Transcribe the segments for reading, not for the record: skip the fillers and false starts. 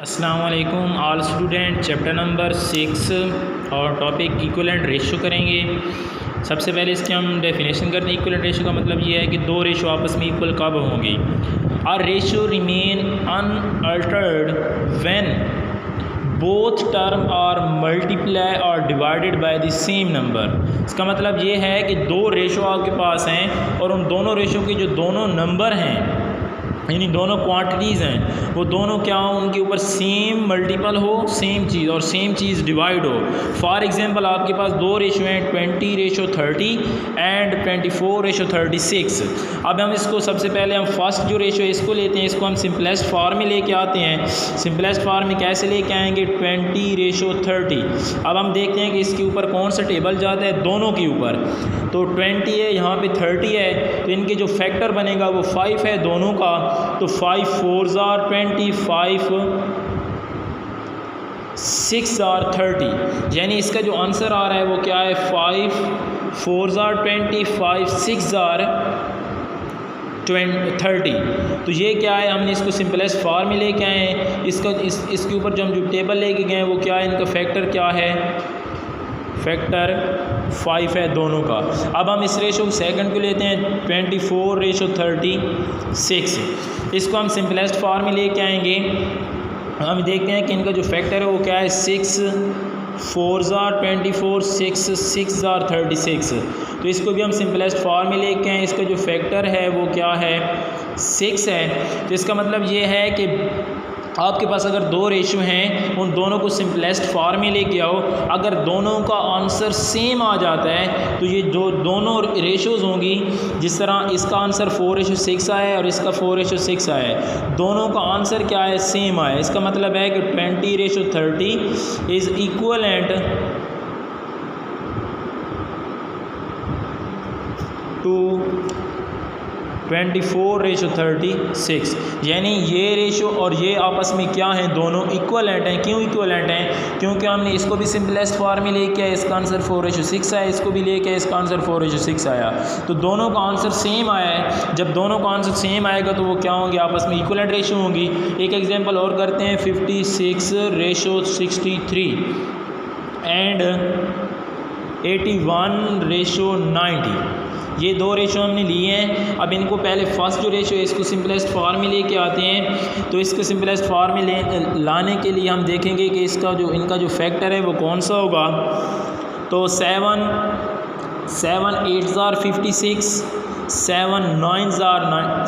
अस्सलाम वालेकुम all student. Chapter number 6 और टॉपिक इक्विवेलेंट रेशो करेंगे। सबसे पहले इसकी हम डेफिनेशन करते हैं। इक्विवेलेंट रेशो का मतलब ये है कि दो रेशो आपस में इक्वल कब होंगी। A ratio remain unaltered when both term are multiply or divided by the same number. इसका मतलब ये है कि दो रेशो आपके पास हैं और उन दोनों रेशो के जो दोनों नंबर हैं यानी दोनों क्वांटिटीज़ हैं वो दोनों क्या हो, उनके ऊपर सेम मल्टीपल हो, सेम चीज़ और सेम चीज़ डिवाइड हो। फॉर एग्जांपल आपके पास दो रेशो हैं 20:30 एंड 24:36। अब हम इसको सबसे पहले हम फर्स्ट जो रेशो है इसको लेते हैं, इसको हम सिंपलेस्ट फॉर्म में लेके आते हैं। सिंपलेस्ट फॉर्म में कैसे लेके आएंगे 20:30। अब हम देखते हैं कि इसके ऊपर कौन सा टेबल जाता है, दोनों के ऊपर। तो 20 है, यहाँ पे 30 है, तो इनके जो फैक्टर बनेगा वो 5 है दोनों का। तो 5 4s are 20, 5 6 are 30, यानी इसका जो आंसर आ रहा है वो क्या है 5 4s are 20, 5 6 are 30। तो ये क्या है, हमने इसको सिंपलेस्ट फॉर्म में लेके आए हैं। इसके ऊपर जो हम जो टेबल लेके गए हैं वो क्या है, इनका फैक्टर क्या है, फैक्टर 5 है दोनों का। अब हम इस रेशो सेकंड को लेते हैं 24:36। इसको हम सिंपलेस्ट फॉर्म में लेके आएंगे। हम देखते हैं कि इनका जो फैक्टर है वो क्या है 6 4s are 24, 6 are 36। तो इसको भी हम सिंपलेस्ट फॉर्म में लेके आए। इसका जो फैक्टर है वो क्या है 6 है। तो इसका मतलब ये है कि आपके पास अगर दो रेशो हैं उन दोनों को सिंपलेस्ट फॉर्म में लेके आओ। अगर दोनों का आंसर सेम आ जाता है तो ये जो दोनों रेशोज़ होंगी, जिस तरह इसका आंसर 4:6 आया है और इसका 4:6 आया है, दोनों का आंसर क्या है सेम आया है। इसका मतलब है कि 20:30 इज़ इक्वलेंट टू 24:36, यानी ये रेशो और ये आपस में क्या हैं, दोनों इक्वलेंट हैं। क्यों इक्वलेंट हैं, क्योंकि हमने इसको भी सिंपलेस्ट फॉर्म में लेके आया, इसका आंसर 4:6 आया, इसको भी लेके आया, इसका आंसर 4:6 आया। तो दोनों का आंसर सेम आया है। जब दोनों का आंसर सेम आएगा तो वो क्या होंगे, आपस में इक्वलेंट रेशो होंगी। एक एग्जांपल और करते हैं 56:63 एंड 81:90। ये दो रेशो हमने लिए हैं। अब इनको पहले फर्स्ट जो रेशो है इसको सिंपलेस्ट फॉर्म में लेके आते हैं। तो इसको सिंपलेस्ट फॉर्म में लाने के लिए हम देखेंगे कि इनका जो फैक्टर है वो कौन सा होगा। तो 7 8s are 56, 7 9s are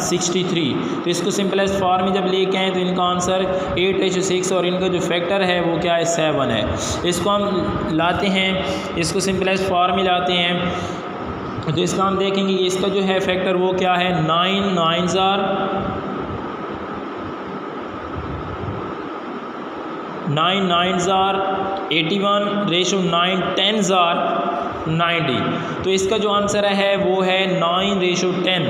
63। तो इसको सिंपलेस्ट फॉर्म में जब लेके आए तो इनका आंसर 8:6 और इनका जो फैक्टर है वो क्या है 7 है। इसको हम लाते हैं, इसको सिंपलेस्ट फॉर्म में लाते हैं। तो इसका हम देखेंगे कि इसका जो है फैक्टर वो क्या है 9 9s are 81, ratio 9 10s are 90। तो इसका जो आंसर है वो है 9:10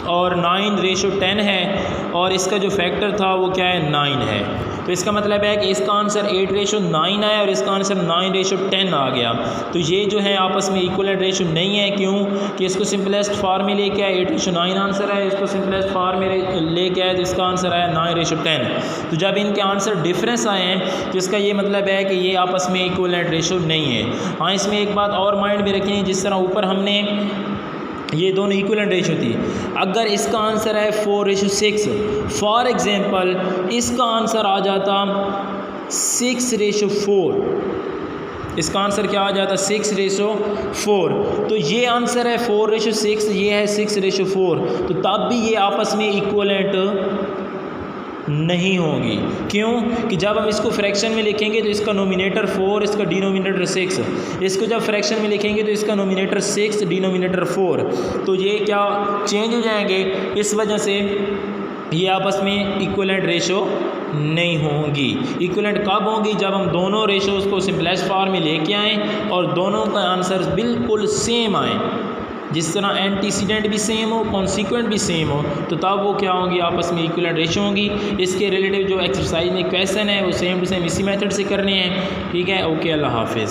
और 9:10 है और इसका जो फैक्टर था वो क्या है 9 है। तो इसका मतलब है कि इसका आंसर 8:9 आया और इसका आंसर 9:10 आ गया। तो ये जो है आपस में इक्वलेंट रेशो नहीं है। क्यों कि इसको सिंपलेस्ट फॉर्म में लेके आए 8:9 आंसर है, इसको सिंपलेस्ट फॉर्म में लेके आए तो इसका आंसर आया 9:10। तो जब इनके आंसर डिफरेंस आए हैं तो इसका ये मतलब है कि ये आपस में इक्वलेंट रेशो नहीं है। हाँ, इसमें एक बात और माइंड में रखें, जिस तरह ऊपर हमने ये दोनों इक्वलेंट रेशो थी, अगर इसका आंसर है 4:6, फॉर एग्जांपल इसका आंसर आ जाता 6:4, इसका आंसर क्या आ जाता 6:4, तो ये आंसर है 4:6, ये है 6:4, तो तब भी ये आपस में इक्वलेंट नहीं होगी। क्यों कि जब हम इसको फ्रैक्शन में लिखेंगे तो इसका नोमिनेटर 4, इसका डिनोमिनेटर 6। इसको जब फ्रैक्शन में लिखेंगे तो इसका नोमिनेटर 6, डिनोमिनेटर 4, तो ये क्या चेंज हो जाएंगे। इस वजह से ये आपस में इक्वलेंट रेशो नहीं होंगी। इक्वलेंट कब होंगी, जब हम दोनों रेशोज़ को सिंपलेस्ट फॉर्म में लेके आएँ और दोनों का आंसर बिल्कुल सेम आए, जिस तरह एंटीसीडेंट भी सेम हो, कॉन्सिक्वेंट भी सेम हो, तो तब वो क्या होंगी, आपस में इक्वलेंट रेशो होंगी। इसके रिलेटिव जो एक्सरसाइज में क्वेश्चन है वो सेम टू सेम इसी मेथड से करने हैं। ठीक है, ओके, अल्लाह हाफिज़।